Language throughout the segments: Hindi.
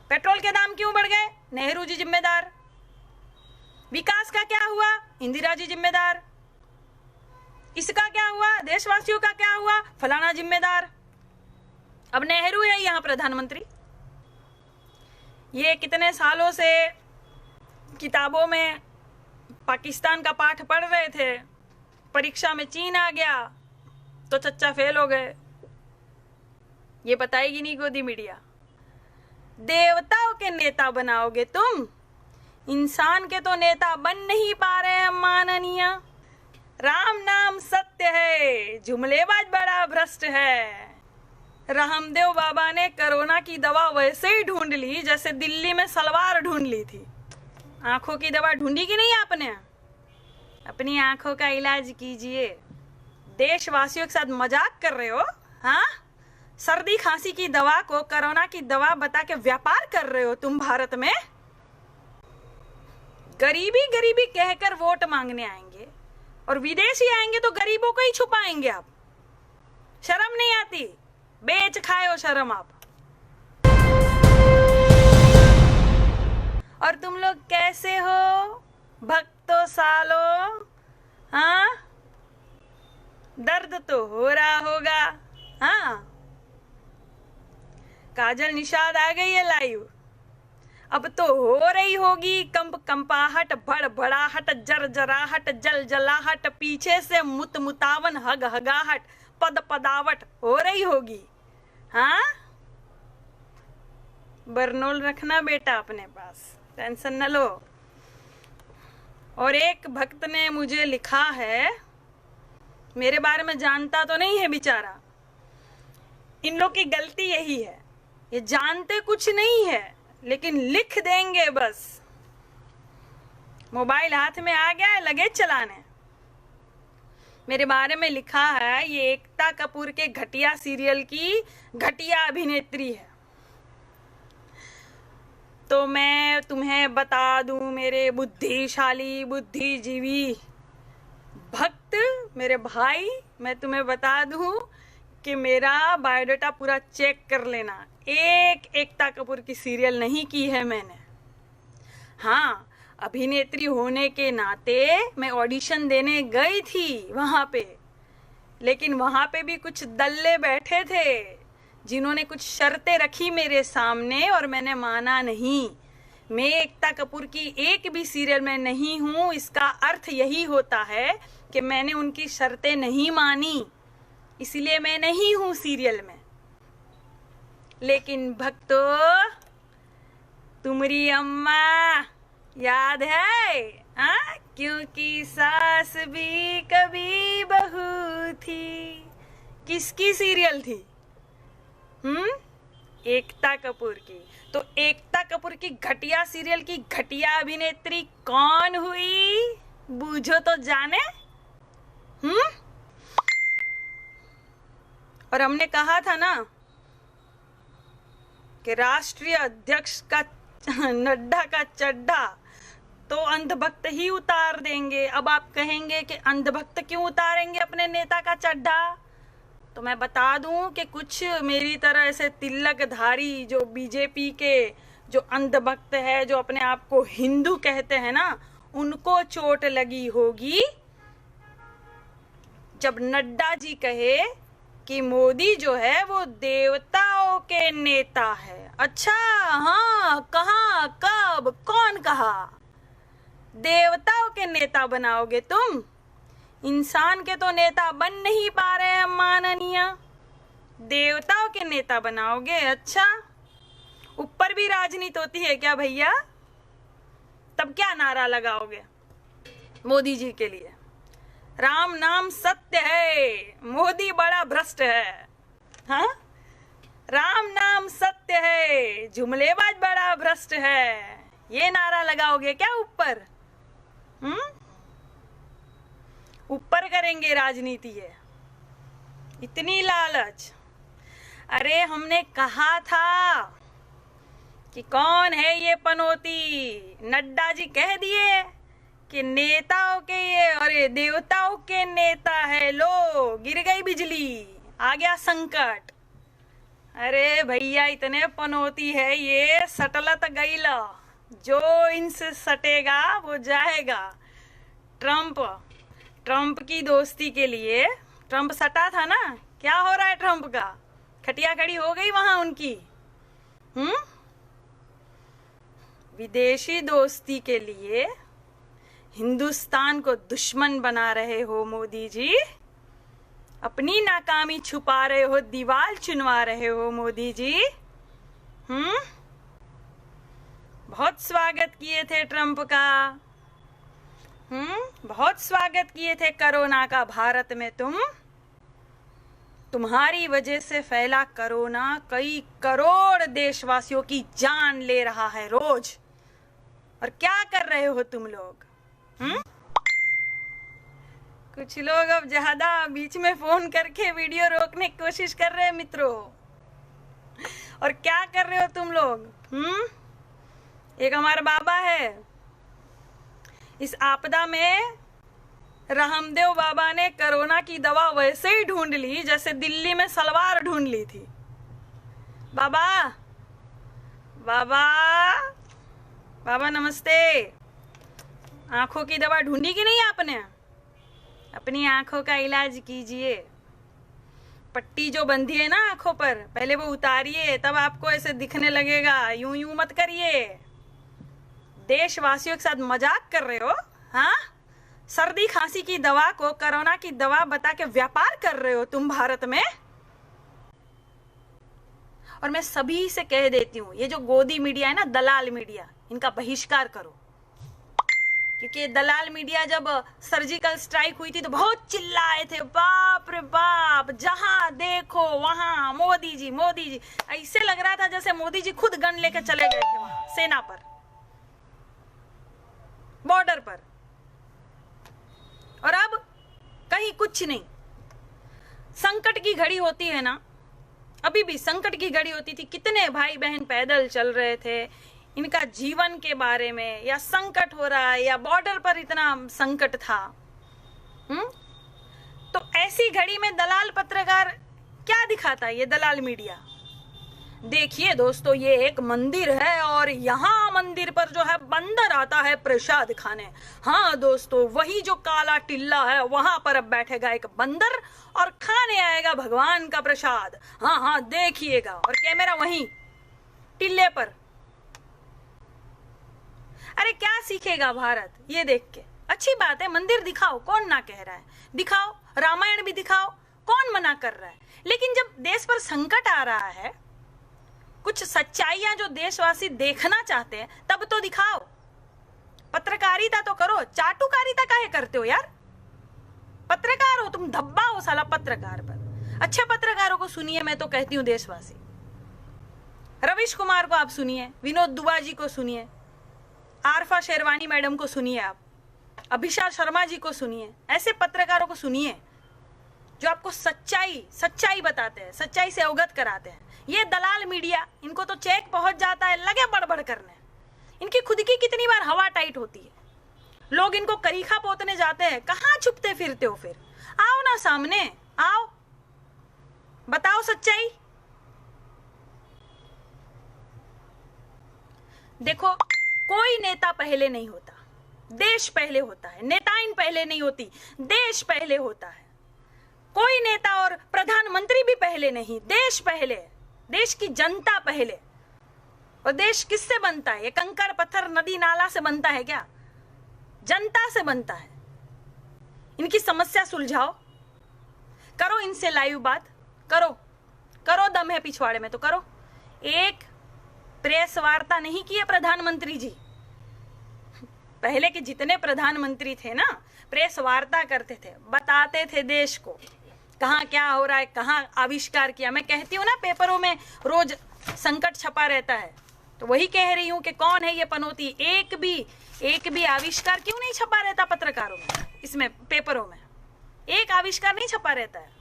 पेट्रोल के दाम क्यों बढ़ गए? नेहरू जी जिम्मेदार। विकास का क्या हुआ? इंदिरा जी जिम्मेदार। इसका क्या हुआ? देशवासियों का क्या हुआ? फलाना जिम्मेदार। अब नेहरू है यहाँ प्रधानमंत्री। ये कितने सालों से किताबों में पाकिस्तान का पाठ पढ़ रहे थे, परीक्षा में चीन आ गया तो चच्चा फेल हो गए। ये बताएगी नहीं गोदी मीडिया। देवताओं के नेता बनाओगे तुम, इंसान के तो नेता बन नहीं पा रहे हैं माननीय। राम नाम सत्य है, जुमलेबाज बड़ा भ्रष्ट है। रामदेव बाबा ने कोरोना की दवा वैसे ही ढूंढ ली जैसे दिल्ली में सलवार ढूंढ ली थी। आंखों की दवा ढूंढी कि नहीं आपने? अपनी आंखों का इलाज कीजिए। देशवासियों के साथ मजाक कर रहे हो? हाँ, सर्दी खांसी की दवा को कोरोना की दवा बता के व्यापार कर रहे हो तुम भारत में। गरीबी गरीबी कहकर वोट मांगने आएंगे और विदेशी आएंगे तो गरीबों को ही छुपाएंगे आप। शर्म नहीं आती? बेच खाए हो शर्म आप। और तुम लोग कैसे हो भक्तों सालो? हाँ, दर्द तो हो रहा होगा। हाँ, काजल निषाद आ गई है लाइव। अब तो हो रही होगी कंपाहट, भड़भड़ाहट, जरजराहट, जलजलाहट, पीछे से मुतावन हगहगाहट, पद पदावट हो रही होगी। हाँ, बरनोल रखना बेटा अपने पास, टेंशन न लो। और एक भक्त ने मुझे लिखा है, मेरे बारे में जानता तो नहीं है बेचारा। इन लोग की गलती यही है, ये जानते कुछ नहीं है लेकिन लिख देंगे बस। मोबाइल हाथ में आ गया है, लगे चलाने। मेरे बारे में लिखा है ये एकता कपूर के घटिया सीरियल की घटिया अभिनेत्री है। तो मैं तुम्हें बता दूं मेरे बुद्धिशाली बुद्धिजीवी भक्त, मेरे भाई, मैं तुम्हें बता दूं कि मेरा बायोडाटा पूरा चेक कर लेना। एक एकता कपूर की सीरियल नहीं की है मैंने। हाँ, अभिनेत्री होने के नाते मैं ऑडिशन देने गई थी वहां पे, लेकिन वहां पे भी कुछ दल्ले बैठे थे जिन्होंने कुछ शर्तें रखी मेरे सामने और मैंने माना नहीं। मैं एकता कपूर की एक भी सीरियल में नहीं हूं, इसका अर्थ यही होता है कि मैंने उनकी शर्तें नहीं मानी, इसलिए मैं नहीं हूं सीरियल में। लेकिन भक्तों, तुम्हारी अम्मा याद है? हाँ, क्योंकि सास भी कभी बहू थी। किसकी सीरियल थी? एकता कपूर की। तो एकता कपूर की घटिया सीरियल की घटिया अभिनेत्री कौन हुई? बूझो तो जाने। और हमने कहा था ना कि राष्ट्रीय अध्यक्ष का नड्डा का चड्ढा तो अंधभक्त ही उतार देंगे। अब आप कहेंगे कि अंधभक्त क्यों उतारेंगे अपने नेता का चड्ढा? तो मैं बता दूं कि कुछ मेरी तरह ऐसे तिलकधारी जो बीजेपी के जो अंधभक्त है, जो अपने आप को हिंदू कहते हैं ना, उनको चोट लगी होगी जब नड्डा जी कहे कि मोदी जो है वो देवताओं के नेता है। अच्छा, हाँ, कहाँ, कब, कौन कहा? देवताओं के नेता बनाओगे तुम, इंसान के तो नेता बन नहीं पा रहे हैं माननीय। देवताओं के नेता बनाओगे? अच्छा, ऊपर भी राजनीति होती है क्या भैया? तब क्या नारा लगाओगे मोदी जी के लिए? राम नाम सत्य है, मोदी बड़ा भ्रष्ट है। हाँ, राम नाम सत्य है, जुमलेबाज बड़ा भ्रष्ट है, ये नारा लगाओगे क्या ऊपर? ऊपर करेंगे राजनीति है, इतनी लालच। अरे हमने कहा था कि कौन है ये पनौती? नड्डा जी कह दिए कि नेताओं के ये, अरे देवताओं के नेता है। लो, गिर गई बिजली, आ गया संकट। अरे भैया इतने पनौती है ये, सटलत गईला, जो इनसे सटेगा वो जाएगा। ट्रम्प ट्रम्प की दोस्ती के लिए ट्रम्प सटा था ना, क्या हो रहा है ट्रम्प का? खटिया खड़ी हो गई वहां उनकी। विदेशी दोस्ती के लिए हिंदुस्तान को दुश्मन बना रहे हो मोदी जी, अपनी नाकामी छुपा रहे हो, दीवार चुनवा रहे हो मोदी जी। बहुत स्वागत किए थे ट्रम्प का, बहुत स्वागत किए थे कोरोना का भारत में। तुम्हारी वजह से फैला कोरोना कई करोड़ देशवासियों की जान ले रहा है रोज। और क्या कर रहे हो तुम लोग? कुछ लोग अब ज्यादा बीच में फोन करके वीडियो रोकने की कोशिश कर रहे हैं मित्रों। और क्या कर रहे हो तुम लोग? एक हमारा बाबा है, इस आपदा में रामदेव बाबा ने कोरोना की दवा वैसे ही ढूंढ ली जैसे दिल्ली में सलवार ढूंढ ली थी। बाबा बाबा बाबा नमस्ते। आंखों की दवा ढूंढी कि नहीं आपने? अपनी आंखों का इलाज कीजिए। पट्टी जो बंधी है ना आंखों पर, पहले वो उतारिए, तब आपको ऐसे दिखने लगेगा। यूं यूं मत करिए। देशवासियों के साथ मजाक कर रहे हो? हाँ, सर्दी खांसी की दवा को कोरोना की दवा बता के व्यापार कर रहे हो तुम भारत में। और मैं सभी से कह देती हूँ, ये जो गोदी मीडिया है ना, दलाल मीडिया, इनका बहिष्कार करो। क्योंकि दलाल मीडिया जब सर्जिकल स्ट्राइक हुई थी तो बहुत चिल्लाए थे, बाप रे बाप, जहां देखो वहां मोदी जी मोदी जी। ऐसे लग रहा था जैसे मोदी जी खुद गन लेकर चले गए थे वहां सेना पर, बॉर्डर पर। और अब कहीं कुछ नहीं। संकट की घड़ी होती है ना, अभी भी संकट की घड़ी होती थी, कितने भाई बहन पैदल चल रहे थे इनका जीवन के बारे में, या संकट हो रहा है या बॉर्डर पर इतना संकट था। तो ऐसी घड़ी में दलाल पत्रकार क्या दिखाता है? ये दलाल मीडिया, देखिए दोस्तों, ये एक मंदिर है और यहाँ मंदिर पर जो है बंदर आता है प्रसाद खाने। हाँ दोस्तों, वही जो काला टिल्ला है वहां पर अब बैठेगा एक बंदर और खाने आएगा भगवान का प्रसाद। हाँ हाँ देखिएगा, और कैमरा वहीं टिल्ले पर। अरे क्या सीखेगा भारत ये देख के? अच्छी बात है, मंदिर दिखाओ, कौन ना कह रहा है, दिखाओ, रामायण भी दिखाओ, कौन मना कर रहा है। लेकिन जब देश पर संकट आ रहा है, कुछ सच्चाइयां जो देशवासी देखना चाहते हैं, तब तो दिखाओ। पत्रकारिता तो करो, चाटुकारिता काहे करते हो यार? पत्रकार हो तुम, धब्बा हो साला पत्रकार पर। अच्छे पत्रकारों को सुनिए, मैं तो कहती हूँ देशवासी। रवीश कुमार को आप सुनिए, विनोद दुआ जी को सुनिए, आरफा शेरवानी मैडम को सुनिए, आप अभिषा शर्मा जी को सुनिए। ऐसे पत्रकारों को सुनिए जो आपको सच्चाई बताते हैं, सच्चाई से अवगत कराते हैं। ये दलाल मीडिया, इनको तो चेक पहुंच जाता है, लगे बड़बड़ करने। इनकी खुद की कितनी बार हवा टाइट होती है, लोग इनको करीखा पोतने जाते हैं। कहाँ छुपते फिरते हो फिर? आओ ना सामने, आओ, बताओ सच्चाई। देखो, कोई नेता पहले नहीं होता, देश पहले होता है। नेताइन पहले नहीं होती, देश पहले होता है। कोई नेता और प्रधानमंत्री भी पहले नहीं, देश पहले, देश की जनता पहले। और देश किससे बनता है? ये कंकड़ पत्थर नदी नाला से बनता है क्या? जनता से बनता है। इनकी समस्या सुलझाओ, करो इनसे लाइव बात, करो, दम है पिछवाड़े में तो करो। एक प्रेस वार्ता नहीं किए प्रधानमंत्री जी। पहले के जितने प्रधानमंत्री थे ना, प्रेस वार्ता करते थे, बताते थे देश को कहाँ क्या हो रहा है, कहाँ आविष्कार किया। मैं कहती हूँ ना, पेपरों में रोज संकट छपा रहता है, तो वही कह रही हूँ कि कौन है ये पनौती। एक भी आविष्कार क्यों नहीं छपा रहता पत्रकारों में, इसमें पेपरों में एक आविष्कार नहीं छपा रहता है।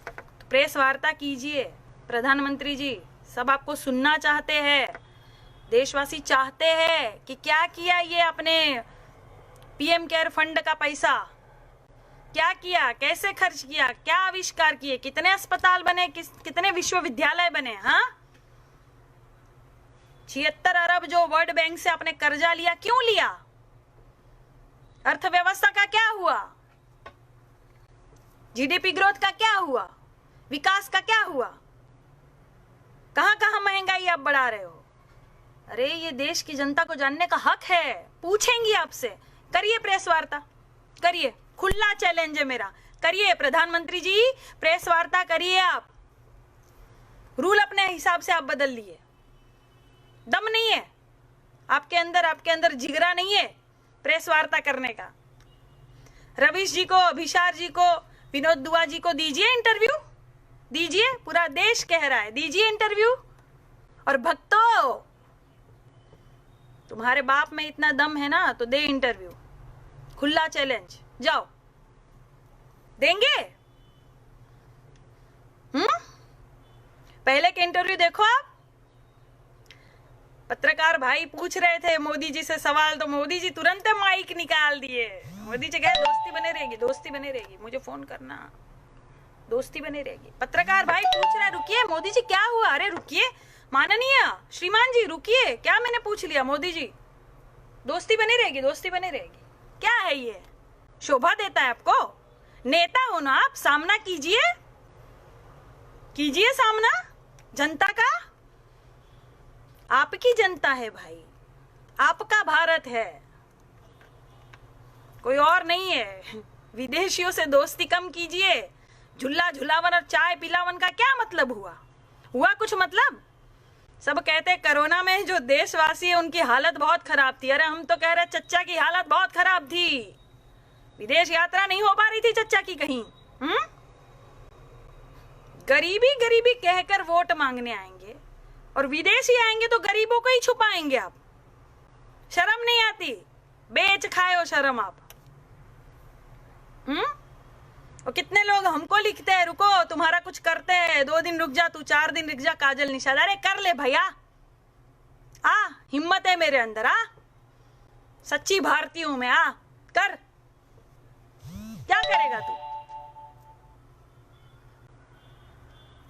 तो प्रेस वार्ता कीजिए प्रधानमंत्री जी, सब आपको सुनना चाहते हैं। देशवासी चाहते हैं कि क्या किया ये अपने पीएम केयर फंड का पैसा, क्या किया, कैसे खर्च किया, क्या आविष्कार किए, कितने अस्पताल बने, कितने विश्वविद्यालय बने। हाँ, 76 अरब जो वर्ल्ड बैंक से आपने कर्जा लिया, क्यों लिया? अर्थव्यवस्था का क्या हुआ? जीडीपी ग्रोथ का क्या हुआ? विकास का क्या हुआ? कहां कहां महंगाई आप बढ़ा रहे हो? अरे ये देश की जनता को जानने का हक है, पूछेंगी आपसे। करिए प्रेस वार्ता, करिए, खुला चैलेंज है मेरा, करिए प्रधानमंत्री जी, प्रेस वार्ता करिए आप। रूल अपने हिसाब से आप बदल लिए, दम नहीं है आपके अंदर जिगरा नहीं है प्रेस वार्ता करने का। रवीश जी को, अभिषार जी को, विनोद दुआ जी को दीजिए इंटरव्यू, दीजिए, पूरा देश कह रहा है दीजिए इंटरव्यू। और भक्तों, तुम्हारे बाप में इतना दम है ना तो दे इंटरव्यू, खुला चैलेंज, जाओ, देंगे? पहले के इंटरव्यू देखो आप। पत्रकार भाई पूछ रहे थे मोदी जी से सवाल, तो मोदी जी तुरंत माइक निकाल दिए। मोदी जी कहे दोस्ती बने रहेगी, दोस्ती बने रहेगी, मुझे फोन करना, दोस्ती बनी रहेगी। पत्रकार भाई पूछ रहे, रुकिए मोदी जी क्या हुआ? अरे रुकिए माननीय श्रीमान जी, रुकिए, क्या मैंने पूछ लिया? मोदी जी दोस्ती बनी रहेगी, दोस्ती बनी रहेगी। क्या है ये? शोभा देता है आपको? नेता हो ना आप, सामना कीजिए, कीजिए सामना जनता का। आपकी जनता है भाई, आपका भारत है, कोई और नहीं है। विदेशियों से दोस्ती कम कीजिए। झुल्ला झुलावन और चाय पिलावन का क्या मतलब हुआ? हुआ कुछ मतलब? सब कहते कोरोना में जो देशवासी है उनकी हालत बहुत खराब थी। अरे हम तो कह रहे चच्चा की हालत बहुत खराब थी, विदेश यात्रा नहीं हो पा रही थी चच्चा की कहीं। गरीबी गरीबी कहकर वोट मांगने आएंगे और विदेशी आएंगे तो गरीबों को ही छुपाएंगे आप। शर्म नहीं आती? बेच खाए हो शर्म आप। और कितने लोग हमको लिखते हैं, रुको तुम्हारा कुछ करते हैं, 2 दिन रुक जा तू, 4 दिन रुक जा, काजल निषाद। अरे कर ले भैया, आ हिम्मत है मेरे अंदर, आ सच्ची भारतीय हूं मैं, आ कर। क्या करेगा तू?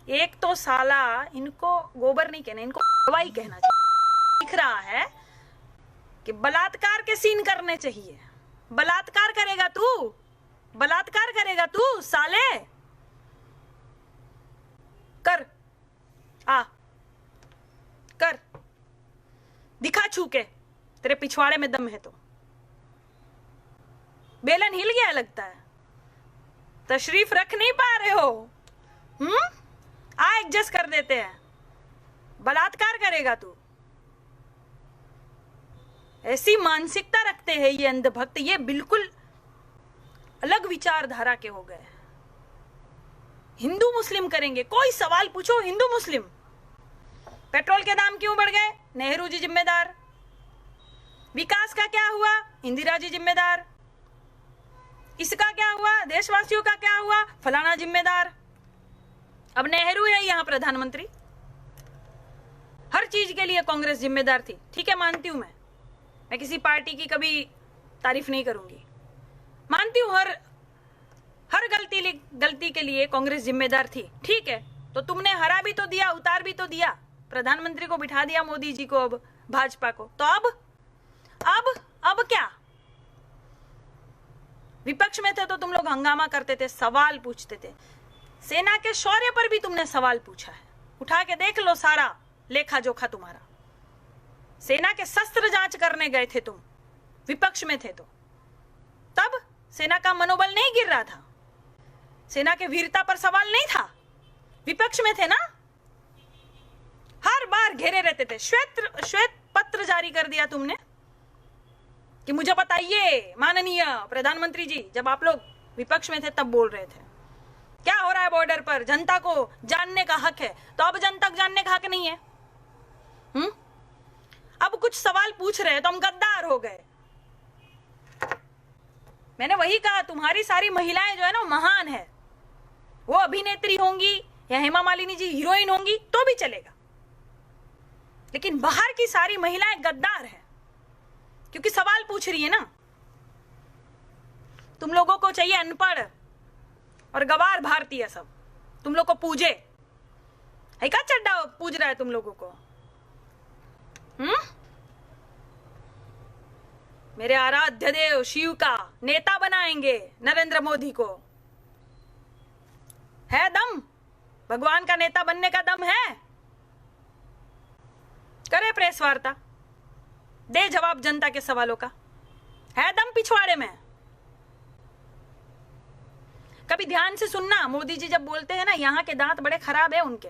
एक तो साला, इनको गोबर नहीं कहना, इनको हवाई कहना चाहिए। दिख रहा है कि बलात्कार के सीन करने चाहिए। बलात्कार करेगा तू, बलात्कार करेगा तू साले? कर, आ कर, दिखा छू के, तेरे पिछवाड़े में दम है तो। बेलन हिल गया लगता है, तशरीफ रख नहीं पा रहे हो। आ एडजस्ट कर देते हैं। बलात्कार करेगा तू? ऐसी मानसिकता रखते हैं ये अंधभक्त, ये बिल्कुल अलग विचारधारा के हो गए। हिंदू मुस्लिम करेंगे, कोई सवाल पूछो हिंदू मुस्लिम। पेट्रोल के दाम क्यों बढ़ गए? नेहरू जी जिम्मेदार। विकास का क्या हुआ? इंदिरा जी जिम्मेदार। इसका क्या हुआ? देशवासियों का क्या हुआ? फलाना जिम्मेदार। अब नेहरू है यहां प्रधानमंत्री। हर चीज के लिए कांग्रेस जिम्मेदार थी, ठीक है, मानती हूं मैं किसी पार्टी की कभी तारीफ नहीं करूंगी, मानती हूं हर गलती के लिए कांग्रेस जिम्मेदार थी, ठीक है। तो तुमने हरा भी तो दिया, उतार भी तो दिया, प्रधानमंत्री को बिठा दिया मोदी जी को, अब भाजपा को। तो अब क्या? विपक्ष में थे तो तुम लोग हंगामा करते थे, सवाल पूछते थे। सेना के शौर्य पर भी तुमने सवाल पूछा है, उठा के देख लो सारा लेखा जोखा तुम्हारा। सेना के शस्त्र जांच करने गए थे तुम, विपक्ष में थे तो तब सेना का मनोबल नहीं गिर रहा था, सेना के वीरता पर सवाल नहीं था, विपक्ष में थे ना। हर बार घेरे रहते थे। श्वेत पत्र जारी कर दिया तुमने कि मुझे बताइए माननीय प्रधानमंत्री जी, जब आप लोग विपक्ष में थे तब बोल रहे थे क्या हो रहा है बॉर्डर पर, जनता को जानने का हक है। तो अब जनता को जानने का हक नहीं है। अब कुछ सवाल पूछ रहे हैं तो हम गद्दार हो गए। मैंने वही कहा, तुम्हारी सारी महिलाएं जो है ना महान है, वो अभिनेत्री होंगी या हेमा मालिनी जी हीरोइन होंगी तो भी चलेगा, लेकिन बाहर की सारी महिलाएं गद्दार है, क्योंकि सवाल पूछ रही है ना। तुम लोगों को चाहिए अनपढ़ और गवार भारतीय सब तुम लोग को पूजे। है क्या चड्डा पूज रहा है तुम लोगों को? मेरे आराध्य देव शिव का नेता बनाएंगे नरेंद्र मोदी को। है दम? भगवान का नेता बनने का दम है? करे प्रेस वार्ता, दे जवाब जनता के सवालों का। है दम पिछवाड़े में? कभी ध्यान से सुनना, मोदी जी जब बोलते हैं ना, यहाँ के दांत बड़े खराब है उनके,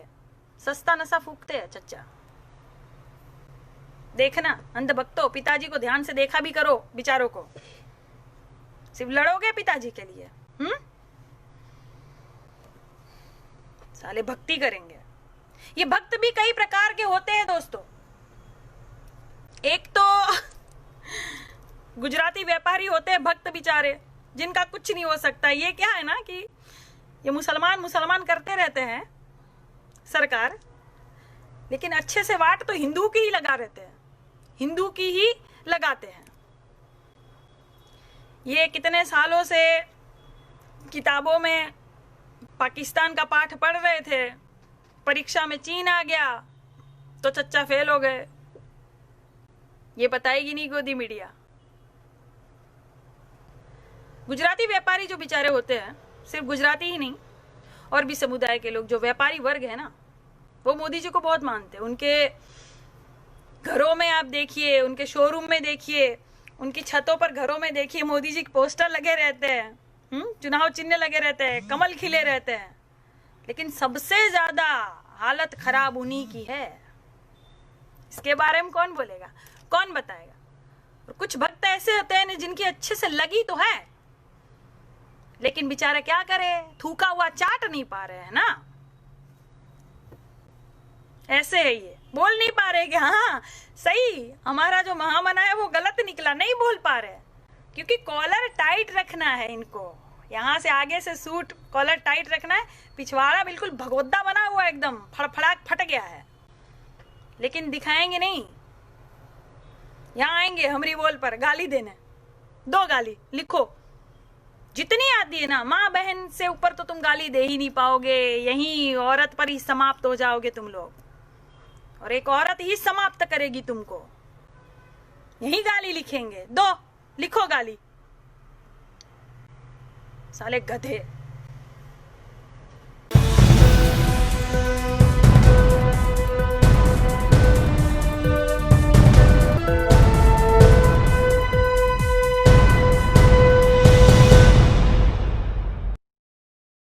सस्ता नशा फूकते हैं चच्चा। देखना अंधभक्तों, पिताजी को ध्यान से देखा भी करो बिचारों को। सिर्फ लड़ोगे पिताजी के लिए? साले भक्ति करेंगे। ये भक्त भी कई प्रकार के होते हैं दोस्तों। एक तो गुजराती व्यापारी होते हैं भक्त बेचारे, जिनका कुछ नहीं हो सकता। ये क्या है ना कि ये मुसलमान करते रहते हैं सरकार, लेकिन अच्छे से वाट तो हिंदू की ही लगा रहते हैं, हिंदू की ही लगाते हैं। ये कितने सालों से किताबों में पाकिस्तान का पाठ पढ़ रहे थे, परीक्षा में चीन आ गया तो चच्चा फेल हो गए। ये बताएगी नहीं गोदी मीडिया। गुजराती व्यापारी जो बेचारे होते हैं, सिर्फ गुजराती ही नहीं और भी समुदाय के लोग, जो व्यापारी वर्ग है ना, वो मोदी जी को बहुत मानते हैं। उनके घरों में आप देखिए, उनके शोरूम में देखिए, उनकी छतों पर घरों में देखिए, मोदी जी के पोस्टर लगे रहते हैं, चुनाव चिन्ह लगे रहते हैं, कमल खिले रहते हैं। लेकिन सबसे ज्यादा हालत खराब उन्हीं की है। इसके बारे में कौन बोलेगा, कौन बताएगा? और कुछ भक्त ऐसे होते हैं जिनकी अच्छे से लगी तो है, लेकिन बेचारे क्या करे, थूका हुआ चाट नहीं पा रहे हैं ना। ऐसे है, ये बोल नहीं पा रहे कि हाँ सही, हमारा जो महामना है वो गलत निकला, नहीं बोल पा रहे क्योंकि कॉलर टाइट रखना है इनको। यहाँ से आगे से सूट कॉलर टाइट रखना है, पिछवाड़ा बिल्कुल भगोदा बना हुआ एकदम फड़फड़ाक फट गया है, लेकिन दिखाएंगे नहीं। यहाँ आएंगे हमरी बोल पर गाली देने, दो गाली लिखो, जितनी आती है ना, माँ बहन से ऊपर तो तुम गाली दे ही नहीं पाओगे। यहीं औरत पर ही समाप्त हो जाओगे तुम लोग, और एक औरत ही समाप्त करेगी तुमको। यही गाली लिखेंगे, दो लिखो गाली, साले गधे।